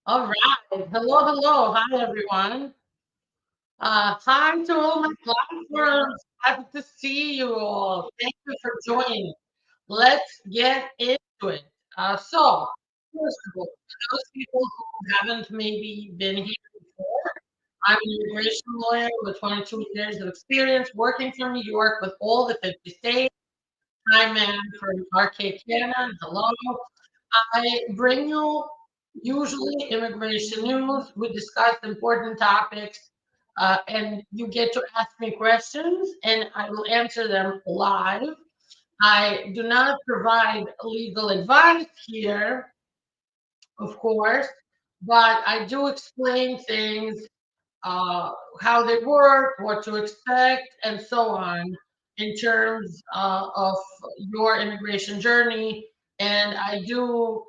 All right. Hello, hello. Hi, everyone. Hi to all my platforms. Happy to see you all. Thank you for joining. Let's get into it. First of all, for those people who haven't maybe been here before, I'm an immigration lawyer with 22 years of experience working from New York with all the 50 states. Hi, ma'am, from RK Canada. Hello. I bring you usually immigration news. We discuss important topics, and you get to ask me questions, and I will answer them live. I do not provide legal advice here, of course, but I do explain things, how they work, what to expect, and so on in terms of your immigration journey. And I do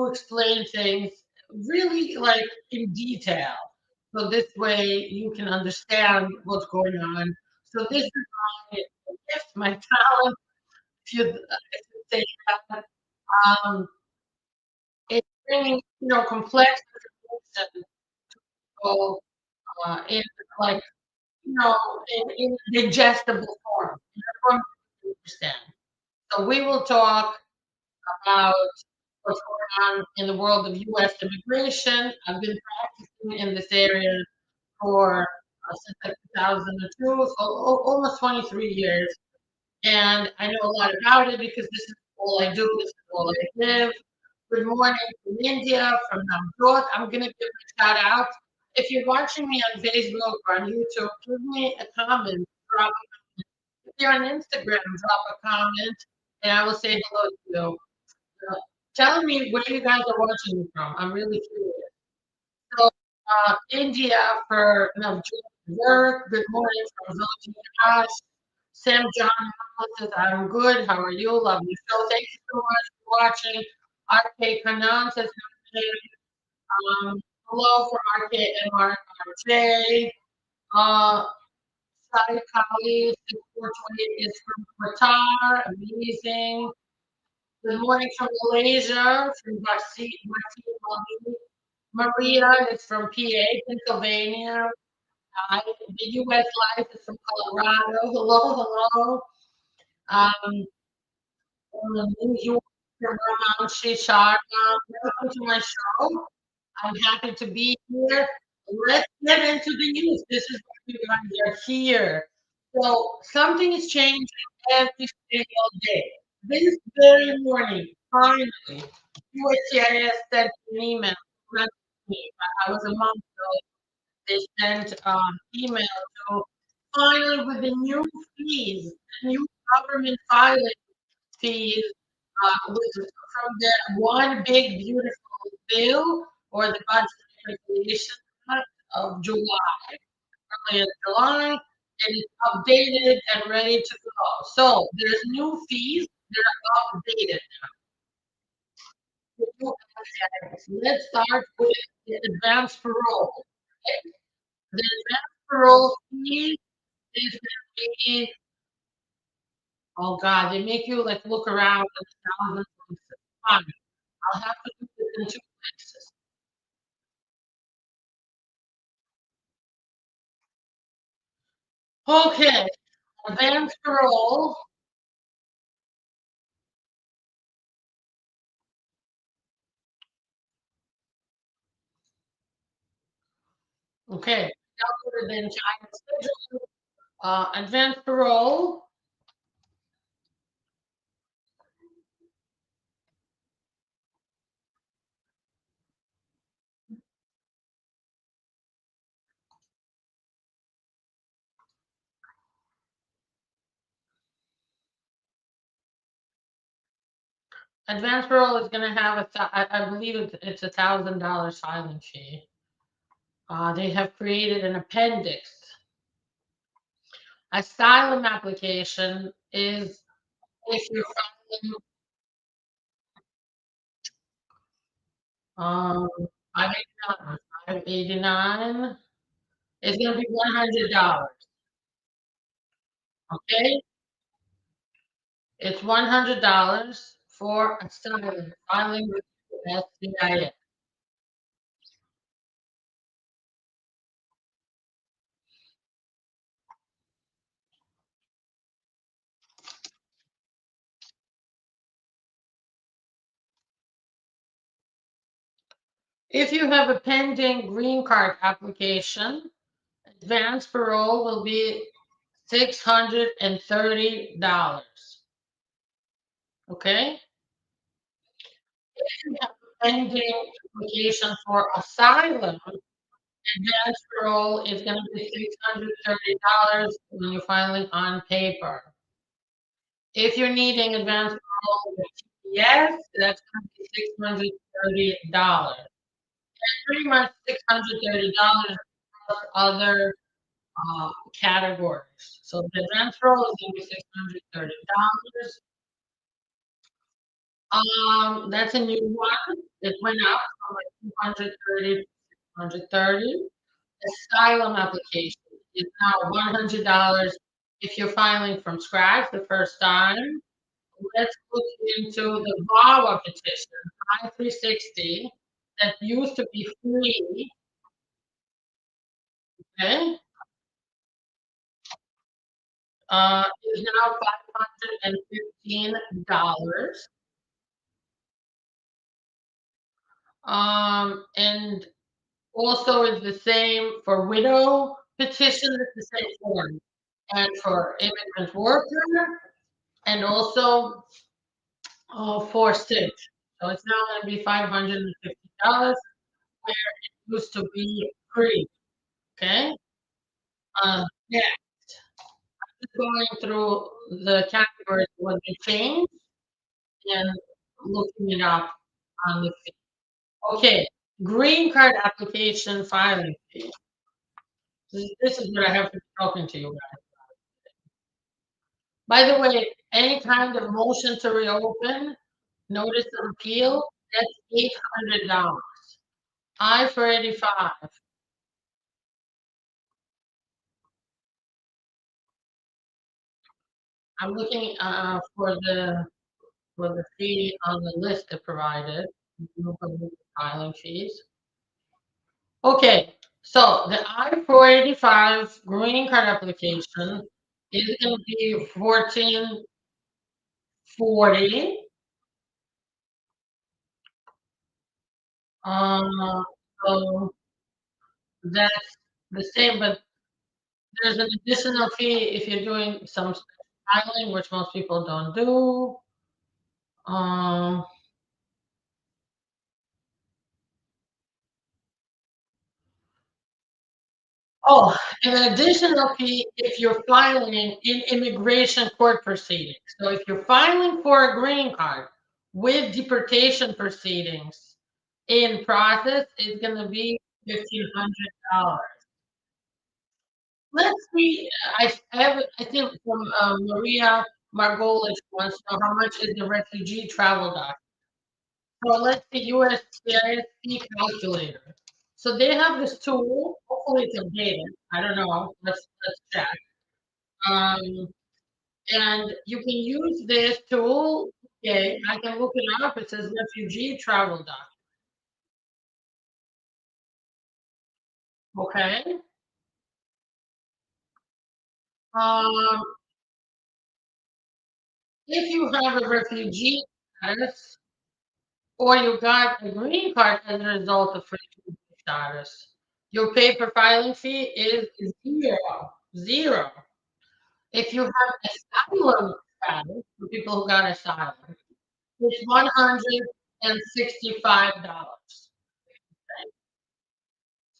explain things really like in detail, so this way you can understand what's going on. So this is my gift, my talent, if you say that. Um, it's bringing complex information to in like No, in digestible form, in a form you understand. So we will talk about what's going on in the world of U.S. immigration. I've been practicing in this area for since like 2002, so almost 23 years, and I know a lot about it because this is all I do. This is all I live. Good morning from India, from Navjot. I'm going to give a shout out. If you're watching me on Facebook or on YouTube, give me a comment. Drop If you're on Instagram, drop a comment, and I will say hello to you. Uh, Tell me where you guys are watching me from. I'm really curious. So, India for Navjot work. Good morning from Zoltan Ash. Sam John says, I'm good. How are you? Love your show. Thank you so much for watching. RK Kanan says, hello from RK and RJ. Uh, Sai Kali, 6428 is from Qatar. Amazing. Good morning from Malaysia, from Martin Maria is from PA, Pennsylvania. The US Life is from Colorado. Hello, hello. Um, New York from Ramanshi Sharma. Welcome to my show. I'm happy to be here. Let's get into the news. This is why you guys are here. So something is changing every single day. This very morning, finally, USCIS sent an email. Not me, but I was a month ago. They sent email to finally with the new fees, the new government filing fees was from the one big beautiful bill or the budget reconciliation act of July, early in July, and it's updated and ready to go. So there's new fees that are updated now. Let's start with the advanced parole. Okay? The advanced parole fee is going to be, oh God, they make you like look around at thousands of places. Fine, I'll have to do this in two places. Okay, advanced parole. Okay, calculated in China schedule. Advanced parole. Advanced parole is going to have I believe it's $1,000 filing fee. They have created an appendix. Asylum application is if you're filing um 589, 589 is going to be $100. Okay, it's $100 for asylum filing with SCIS. If you have a pending green card application, advance parole will be $630. Okay? If you have a pending application for asylum, advance parole is going to be $630 when you're filing on paper. If you're needing advance parole with TPS, that's going to be $630. Pretty much $630 plus other categories. So the advance parole is going to be $630. That's a new one. It went up from like 230 to 630. Asylum application is now $100 if you're filing from scratch the first time. Let's look into the VAWA petition, I-360, that used to be free, okay, is now $515. And also it's the same for widow petition, it's the same form. And for immigrant worker, and also for stitch. So it's now going to be $550 where it used to be free. Okay. Yeah, just going through the categories what they changed and looking it up on the fee. Okay, green card application filing fee. This is what I have to be talking to you guys. By the way, any kind of motion to reopen, notice of appeal, that's $800. I-485. I'm looking for the fee on the list they provided. Filing fees. Okay, so the I-485 green card application is going to be 1440. So that's the same, but there's an additional fee if you're doing some filing, which most people don't do. Um, oh, an additional fee if you're filing in immigration court proceedings. So if you're filing for a green card with deportation proceedings in process, it's going to be $1,500. Let's see. I think from Maria Margolis wants to know how much is the refugee travel document. So let's see, USCIS calculator. So they have this tool. Hopefully it's updated. I don't know. Let's check. Um, and you can use this tool. Okay, I can look it up. It says refugee travel document. Okay. Um, if you have a refugee status or you got a green card as a result of refugee status, your paper filing fee is zero. Zero. If you have asylum status, for people who got asylum, it's $165.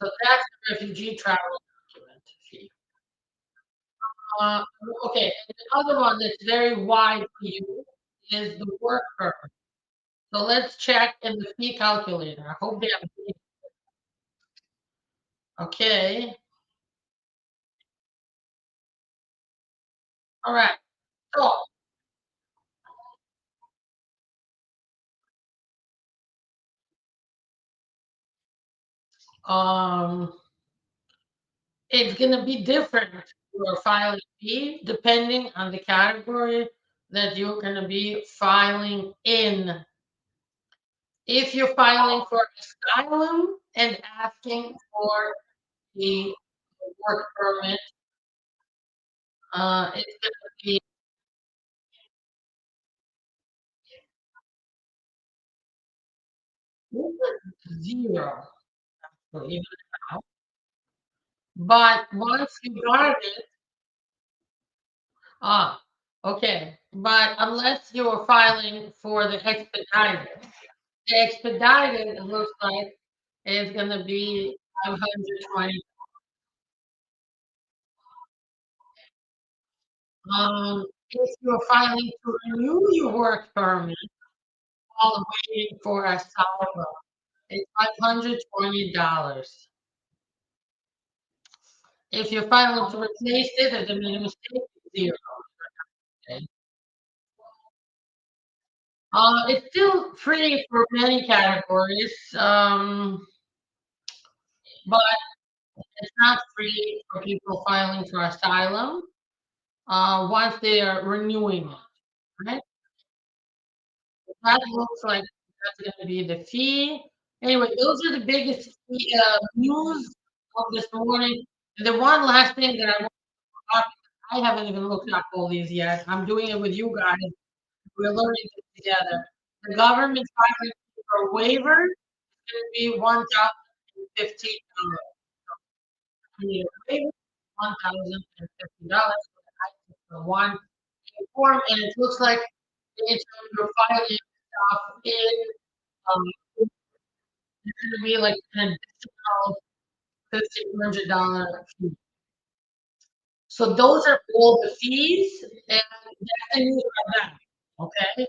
So that's the refugee travel document fee. Uh, okay, and the other one that's very wide for you is the work permit. So let's check in the fee calculator. I hope they have. Okay, all right. So um, it's gonna be different your filing fee depending on the category that you're gonna be filing in. If you're filing for asylum and asking for the work permit, it's gonna be zero, so even now. But once you got it, ah, okay. But unless you are filing for the expedited, it looks like is gonna be 520. If you're filing to renew your work permit while waiting for asylum, it's $520. If you're filing to replace it, at the minimum state is zero. Okay? It's still free for many categories, but it's not free for people filing for asylum once they are renewing it, right? That looks like that's going to be the fee. Anyway, those are the biggest news of this morning. The one last thing that I want to talk, I haven't even looked up all these yet. I'm doing it with you guys. We're learning it together. The government filing for a waiver is going to be $1,015. You need a waiver, $1,050 for one form, and it looks like it's you're filing stuff in um, it's gonna be like an additional $1,500 fee. So those are all the fees, and that's the news right now. Okay.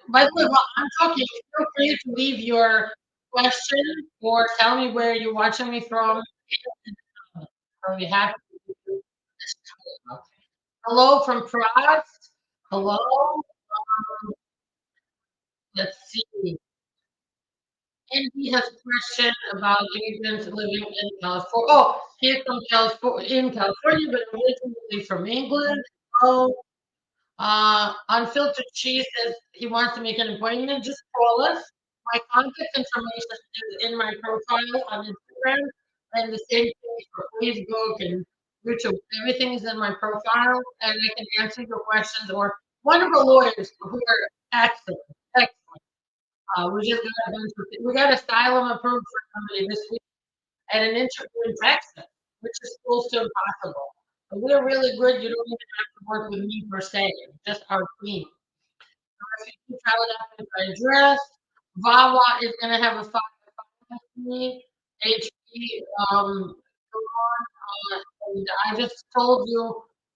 By the way, while I'm talking, feel free to leave your question or tell me where you're watching me from. I'll be happy to do this. Hello from Prague. Hello. Let's see. And he has a question about immigrants living in California. Oh, he's from California, in California, but originally from England. Oh, Unfiltered Cheese says he wants to make an appointment. Just call us. My contact information is in my profile on Instagram, and the same thing for Facebook and YouTube. Everything is in my profile, and I can answer your questions. Or one of the lawyers who are excellent, excellent. We just got a bunch of, we got asylum approved for somebody this week and an interview in Texas, which is close to impossible. But we're really good. You don't even have to work with me per se, just our team. Refugee travel document by address. Vawa is going to have a 5 me. HP, and I just told you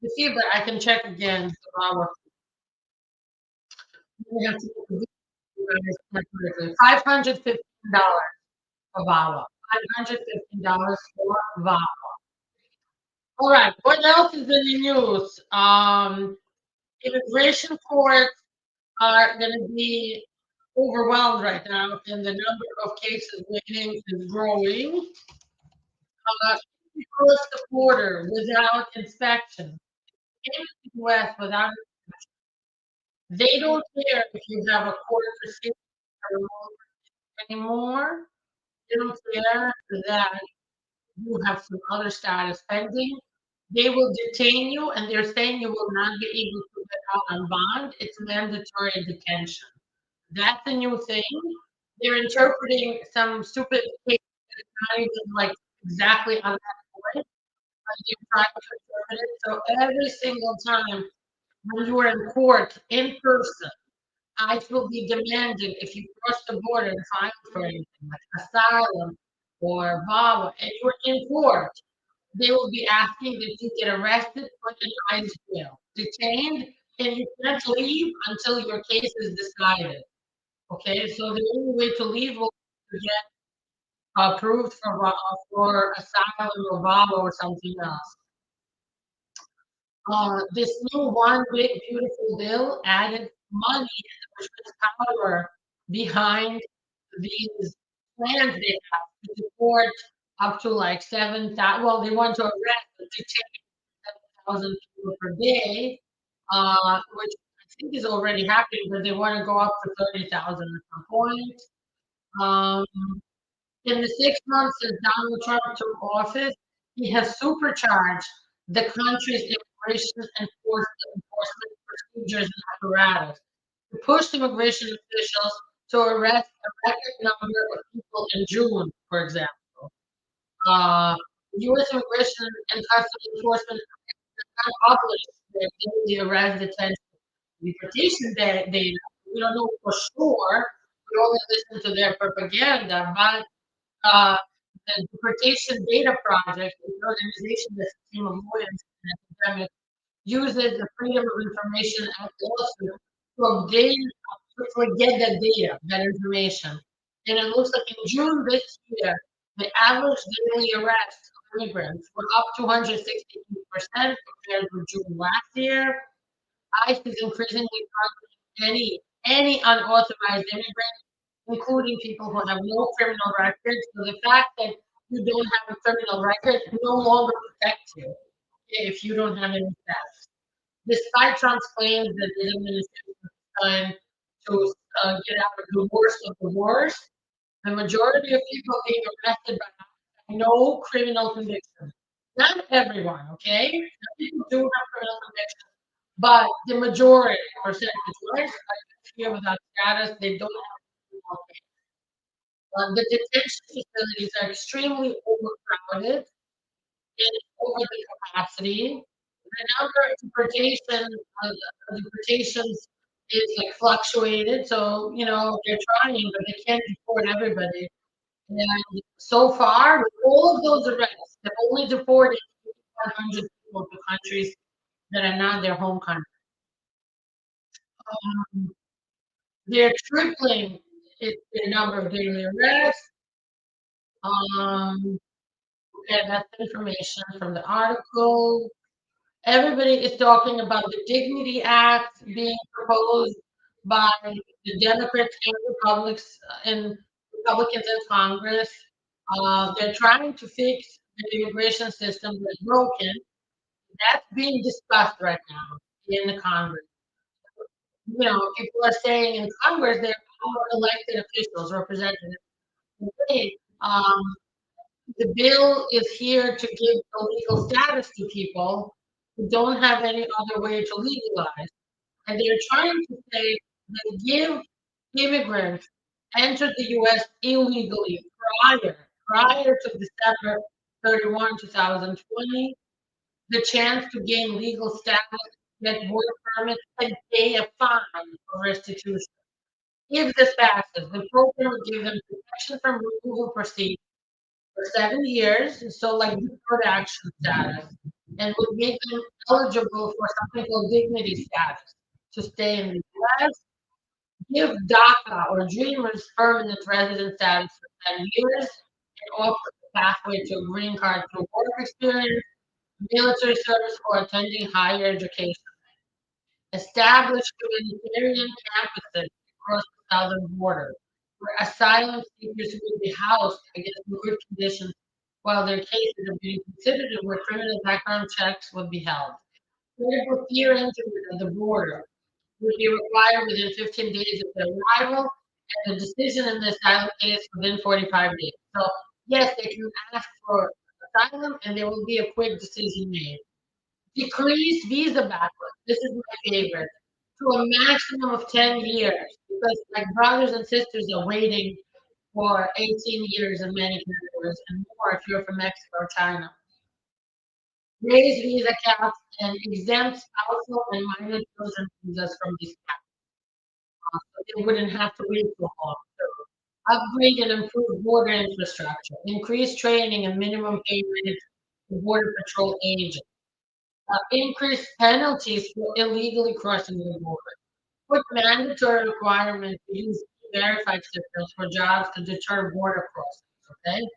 to see, but I can check again. Vawa. We have to do $515 for Vawa. $515 for Vawa. All right. What else is in the news? Immigration courts are going to be overwhelmed right now, and the number of cases waiting is growing. Cross the border without inspection. In the U.S. without they don't care if you have a court proceeding anymore. They don't care that you have some other status pending. They will detain you, and they're saying you will not be able to get out on bond. It's mandatory detention. That's a new thing. They're interpreting some stupid case that's not even like exactly on that point, but they're trying to interpret it. So every single time when you are in court in person, I will be demanding if you cross the border and file for anything like asylum or VAWA, and you're in court, they will be asking that you get arrested, put in ICE jail, detained, and you can't leave until your case is decided. Okay, so the only way to leave will be to get approved for asylum or VAWA or something else. This new one big beautiful bill added money and power behind these plans they have to support up to like 7,000. Well, they want to arrest and detain 7,000 people per day, which I think is already happening, but they want to go up to 30,000 at some point. Um, in the 6 months since Donald Trump took office, he has supercharged the country's immigration enforcement procedures and apparatus to push immigration officials to arrest a record number of people in June, for example. Uh, U.S. Immigration and Customs Enforcement have published their daily arrest, detention, deportation data. We don't know for sure. We only listen to their propaganda, but the Deportation Data Project is an organization that's a team of lawyers and academics uses the Freedom of Information Act lawsuit to obtain, to get that data, that information. And it looks like in June this year, the average daily arrests of immigrants were up 268% compared with June last year. ICE is increasingly targeting any unauthorized immigrant, including people who have no criminal records. So the fact that you don't have a criminal record no longer protects you if you don't have any theft. Despite Trump's claims that his administration is trying to get out of the worst of the worst, the majority of people being arrested by have no criminal conviction. Not everyone, okay? Some people do have criminal convictions, but the majority, percentage-wise, like here without status, they don't have criminal case. The detention facilities are extremely overcrowded and over the capacity. The number of deportations is like fluctuated. So, they're trying, but they can't deport everybody. And so far, with all of those arrests, they've only deported 500 people to countries that are not their home country. Um, they're tripling the number of daily arrests. Um, okay, that's information from the article. Everybody is talking about the Dignity Act being proposed by the Democrats and Republicans in Congress. They're trying to fix the immigration system that's broken. That's being discussed right now in the Congress. People are saying in Congress they're our elected officials, representatives. Hey, the bill is here to give a legal status to people who don't have any other way to legalize. And they're trying to say that give immigrants entered the U.S. illegally prior to December 31, 2020, the chance to gain legal status, get work permits, and pay a fine for restitution. If this passes, the program would give them protection from removal proceedings for 7 years, so like deferred action status, and would make them eligible for something called dignity status to stay in the U.S. Give DACA or Dreamers permanent resident status for 10 years and offer a pathway to a green card through work experience, military service, or attending higher education. Establish humanitarian campuses across the southern border where asylum seekers would be housed against good conditions while their cases are being considered and where criminal background checks would be held. Critical fear interviews at the border would be required within 15 days of their arrival, and the decision in the asylum case within 45 days. So, yes, they can ask for asylum, and there will be a quick decision made. Decrease visa backlog. This is my favorite. To a maximum of 10 years, because like brothers and sisters are waiting for 18 years in many categories and more if you're from Mexico or China. Raise visa caps and exempt spousal and minor children visas from these caps. So they wouldn't have to wait so long. Upgrade and improve border infrastructure. Increase training and minimum pay rates for border patrol agents. Increase penalties for illegally crossing the border. Put mandatory requirements to use verified systems for jobs to deter border crossings. Okay.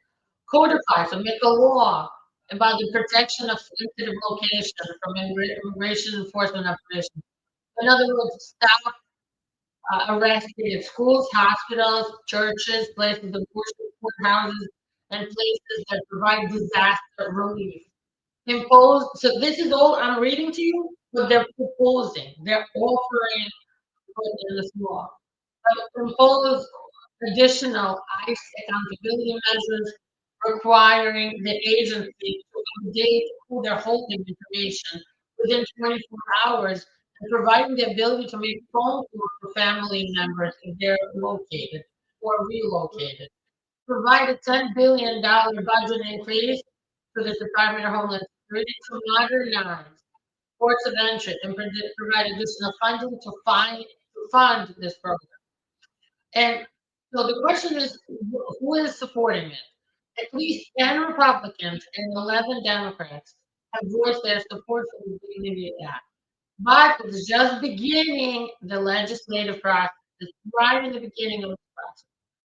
Codify, so make a law about the protection of sensitive location from immigration enforcement operations. In other words, stop arresting at schools, hospitals, churches, places of worship, courthouses, and places that provide disaster relief. Impose, so this is all I'm reading to you, but they're proposing, they're offering to put in this law. Impose additional ICE accountability measures requiring the agency to update who they're holding information within 24 hours and providing the ability to make phone calls to family members if they're located or relocated. Provide a $10 billion budget increase to the Department of Homeland Security to modernize ports of entry and provide additional funding to fund this program. And so the question is, who is supporting it? At least 10 Republicans and 11 Democrats have voiced their support for the Dignity Act. But it's just beginning the legislative process. It's right in the beginning of the process.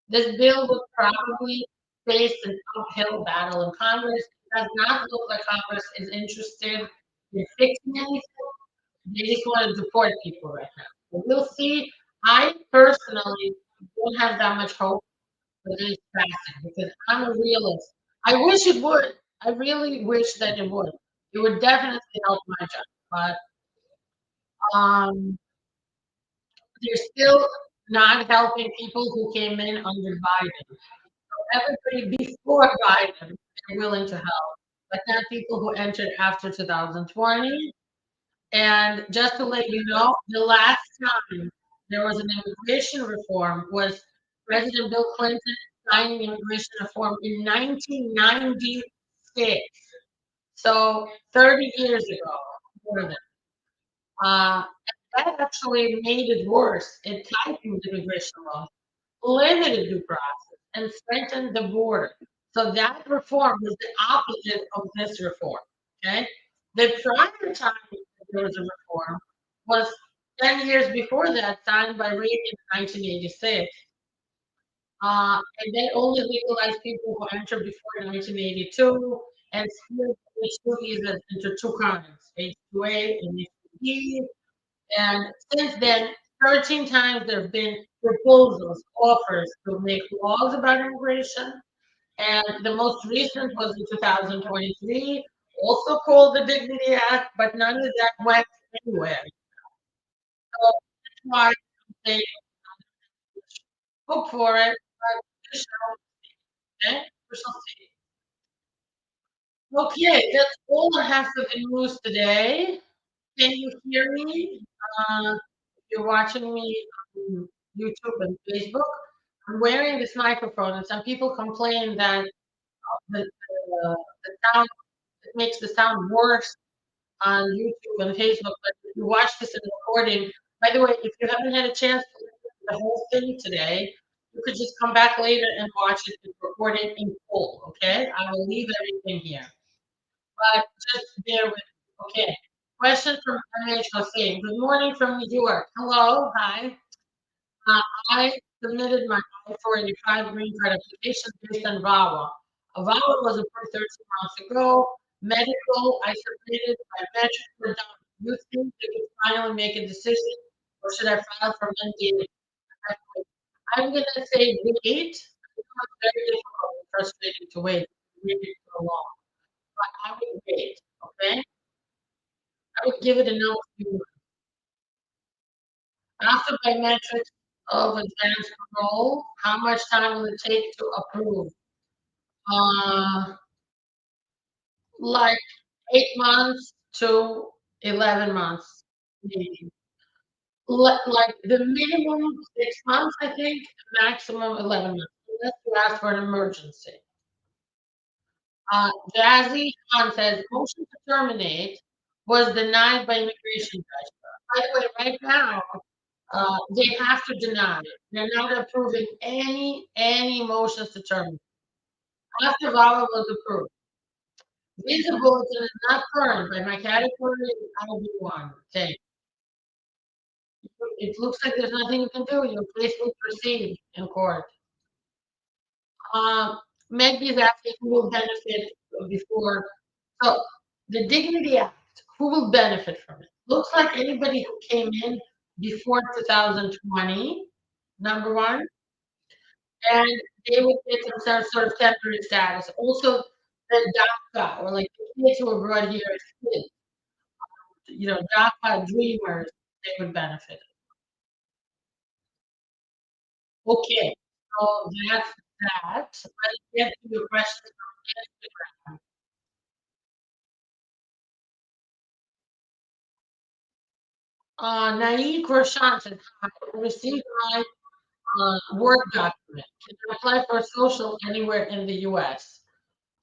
This bill will probably face an uphill battle in Congress. It does not look like Congress is interested in fixing anything. They just want to deport people right now. So we'll see. I personally don't have that much hope for this passing because I'm a realist. I wish it would. I really wish that it would. It would definitely help my job. But um, they're still not helping people who came in under Biden. Everybody before Biden, they're willing to help, but not people who entered after 2020. And just to let you know, the last time there was an immigration reform was President Bill Clinton signing immigration reform in 1996. So 30 years ago, more than. Uh, that actually made it worse. It tightened immigration law, limited due process, and strengthened the border. So that reform was the opposite of this reform. Okay, the prior time there was a reform was 10 years before that, signed by Reagan in 1986. And they only legalized people who entered before 1982 and split H2 visas into two kinds, H2A and H2B. And since then, 13 times there have been proposals, offers to make laws about immigration. And the most recent was in 2023, also called the Dignity Act, but none of that went anywhere. So that's why I'm saying hope for it, but we shall see. Okay? We shall see. Okay, that's all I have for the news today. Can you hear me? If you're watching me on YouTube and Facebook, I'm wearing this microphone, and some people complain that the sound it makes the sound worse on YouTube and Facebook. But if you watch this in recording, by the way, if you haven't had a chance to listen to the whole thing today, you could just come back later and watch it and record it in full. Okay, I will leave everything here, but just bear with me. Okay. Question from NH Hussein. Good morning from New York. Hello. Hi. Uh, I submitted my I-485 green card application based on VAWA. A VAWA was approved 13 months ago. Medical, I submitted my metrics were done. You think they could finally make a decision, or should I file for mandated? I'm going to say wait. It's very difficult and frustrating to wait. Waiting so long. But I would wait, okay? I would give it another few months. After biometrics of advanced parole, how much time will it take to approve? Uh, like 8 months to 11 months, maybe. Like the minimum 6 months, I think, maximum 11 months, unless you ask for an emergency. Jazzy Khan says motion to terminate was denied by immigration judge. By the way, right now, they have to deny it. They're not approving any motions to terminate. After VAWA was approved, visa bulletin is not current by my category. I will be one. Okay. It looks like there's nothing you can do. Your case will proceed in court. Maggie is asking who will benefit before. So the Dignity Act, who will benefit from it? Looks like anybody who came in before 2020, number one, and they would get some sort of temporary status. Also, the DACA, or like the kids who were brought here as kids, DACA dreamers, they would benefit. Okay, so that's that. Let's get to your questions from Instagram. Naeem Roshan says, "Hi, I received my Word document. Can I apply for social anywhere in the US?"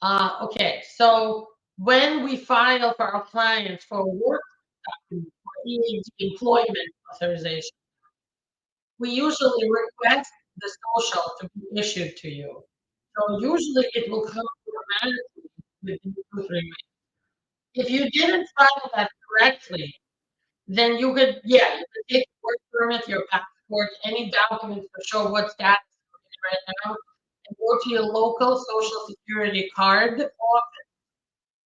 Okay, so when we file for our clients for work document, for EAD, employment authorization, we usually request the social to be issued to you. So usually it will come automatically within 2, 3 weeks. If you didn't file that correctly, then you could, yeah, you could take your work permit, your passport, any documents to show what status you're in right now, and go to your local social security card office,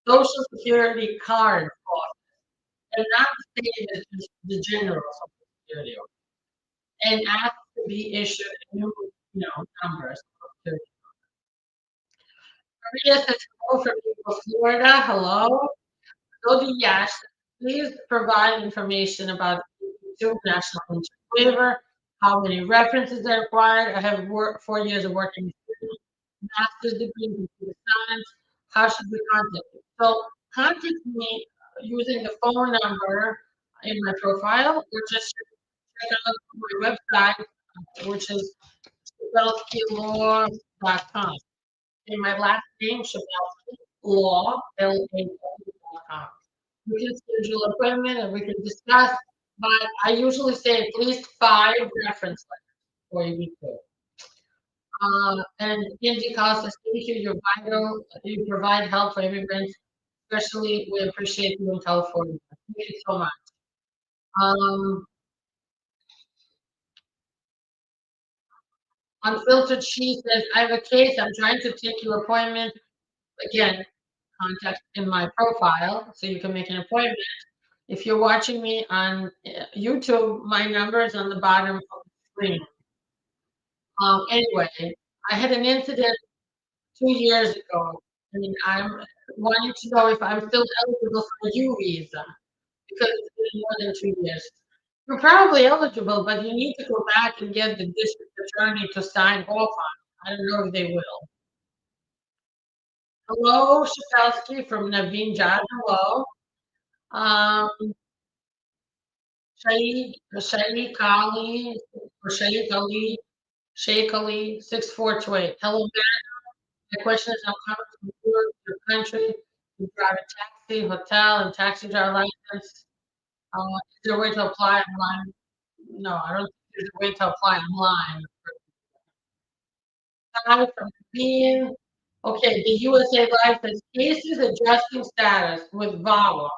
social security card office, and not the state, the general social security office, and ask to be issued a new, number. Social security. Maria says hello from Florida. Hello. Dodi Yash, please provide information about the national interest waiver, how many references are required. I have 4 years of working experience, master's degree in computer science. How should we contact you? So contact me using the phone number in my profile, or just check out my website, which is shepelskylaw.com. And my last name, Shepelsky Law, LAW.com. We can schedule an appointment and we can discuss, but I usually say at least 5 reference letters for you to. And Angie Costa, thank you. You're vital. You provide help for immigrants, especially we appreciate you in California. Thank you so much. Um, Unfiltered, she says, I have a case. I'm trying to take your appointment. Again, contact in my profile so you can make an appointment. If you're watching me on YouTube, my number is on the bottom of the screen. Anyway, I had an incident 2 years ago, and I'm wanting to know if I'm still eligible for a U visa because it's been more than 2 years. You're probably eligible, but you need to go back and get the district attorney to sign off on it. I don't know if they will. Hello, Shepelsky from Naveen Jad. Hello. Um, Shaikh Ali, or Shaikh Ali, Sheikh Ali, 6428. Hello, my question is, I'm coming from Europe, your country. You drive a taxi, hotel, and taxi driver license. Is there a way to apply online? No, I don't think there's a way to apply online. Hi from being okay. The USA license cases adjusting status with VAWA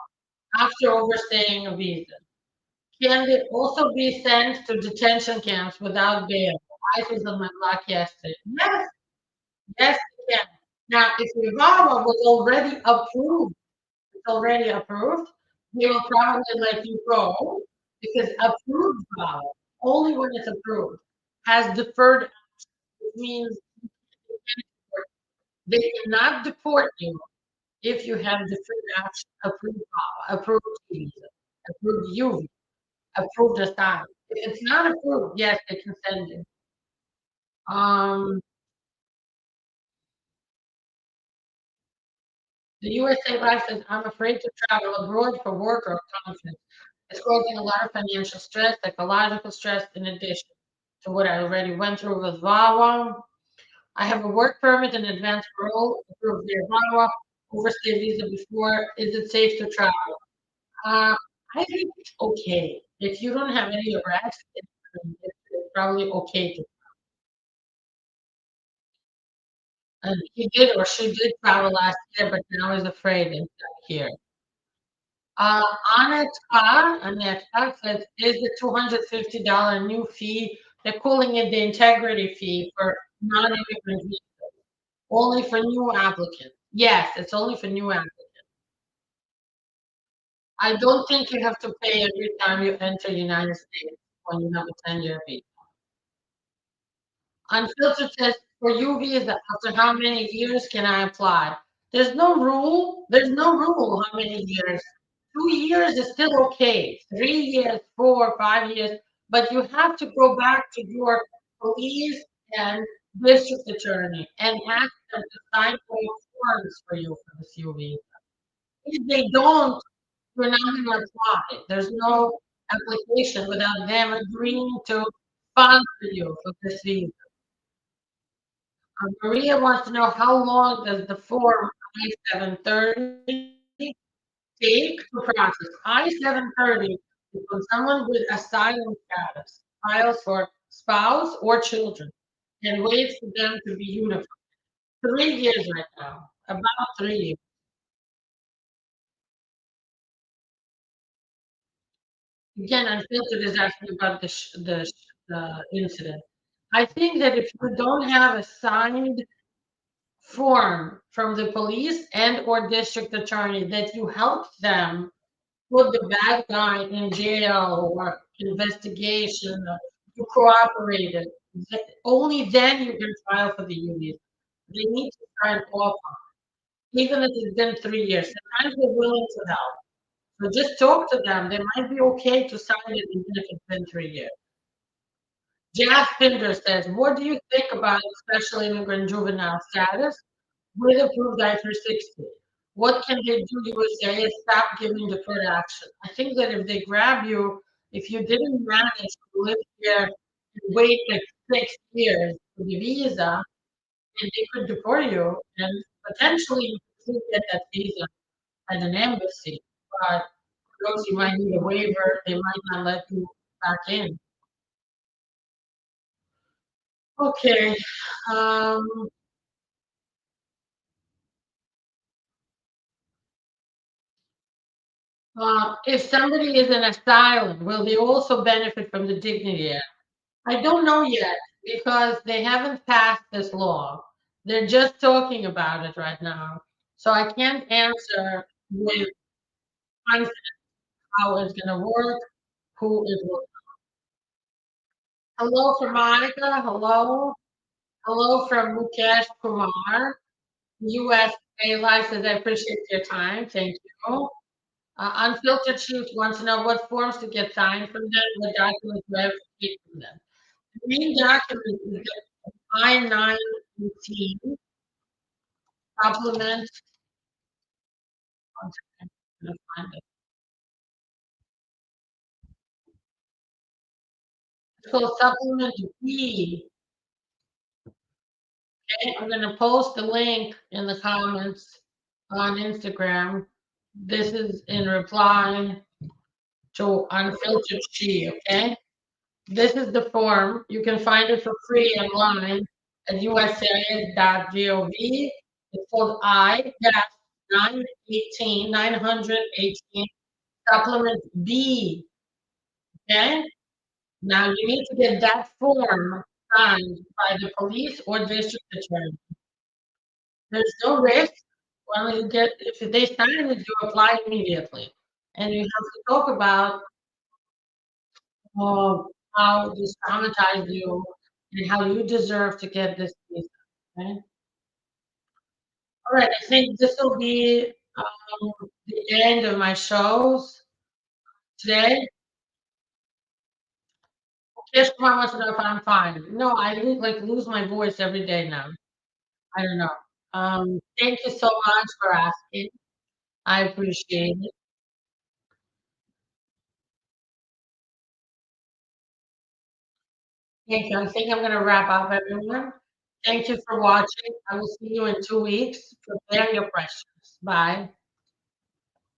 after overstaying a visa. Can it also be sent to detention camps without bail? I was on my block yesterday. Yes, yes, it can. Now, if your VAWA was already approved, they will probably let you go because approved VAWA, only when it's approved, has deferred, which means they cannot deport you if you have deferred action, approved VAWA, approved visa, approved U visa, approved asylum. If it's not approved, yes, they can send you. Um, the USA Life says, I'm afraid to travel abroad for work or conference. It's causing a lot of financial stress, psychological stress, in addition to what I already went through with VAWA. I have a work permit and advanced parole approved via VAWA, overstay visa before. Is it safe to travel? Uh, I think it's okay. If you don't have any arrests, it's probably okay to. And he did or she did travel last year, but now is afraid and stuck here. Uh, Aneta says, is the $250 new fee, they're calling it the integrity fee for non-immigrant visas, only for new applicants. Yes, it's only for new applicants. I don't think you have to pay every time you enter the United States when you have a 10-year visa. Unfiltered says, for you visa, after how many years can I apply? There's no rule. There's no rule how many years. 2 years is still okay. 3 years, 4, 5 years, but you have to go back to your police and district attorney and ask them to sign forms for you for the CUV. If they don't, you're not going to apply. There's no. application without them agreeing to sponsor you for this visa. Maria wants to know how long does the form I-730 take to process? I-730 is when someone with asylum status files for spouse or children and waits for them to be unified. 3 years right now, about 3 years. Again, Unfiltered is asking about the incident. I think that if you don't have a signed form from the police and or district attorney that you helped them put the bad guy in jail or investigation, or you cooperated, only then you can file for the union. They need to sign off on it, even if it's been 3 years. Sometimes they're willing to help. So just talk to them. They might be okay to sign it even if it's been 3 years. Jazz Pinder says, what do you think about special immigrant juvenile status with approved I-360? What can they do, you would say, stop giving deferred action? I think that if they grab you, if you didn't manage to live here and wait like 6 years for the visa, and they could deport you, and potentially you could get that visa at an embassy. But for those you might need a waiver, they might not let you back in. Okay. Um, if somebody is in asylum, will they also benefit from the Dignity Act? I don't know yet because they haven't passed this law. They're just talking about it right now. So I can't answer with confidence how it's going to work, who it will. Hello from Monica. Hello. Hello from Mukesh Kumar. USA Life says, I appreciate your time. Thank you. Unfiltered Truth wants to know what forms to get signed from them, what documents we have to get from them. The main document is the I-918 supplement. One second, I'm gonna find it. It's called supplement B. Okay, I'm gonna post the link in the comments on Instagram. This is in reply to Unfiltered Chi, okay? This is the form. You can find it for free online at usa.gov. It's called I-918 supplement B. Okay? Now you need to get that form signed by the police or district attorney. There's no risk. When you get, if they sign it, you apply immediately. And you have to talk about how this traumatized you and how you deserve to get this visa. Okay? All right, I think this will be the end of my shows today. Just wants to know if I'm fine. No, I lose my voice every day now. I don't know. Thank you so much for asking. I appreciate it. Thank you. I think I'm gonna wrap up, everyone. Thank you for watching. I will see you in 2 weeks. Prepare your questions. Bye.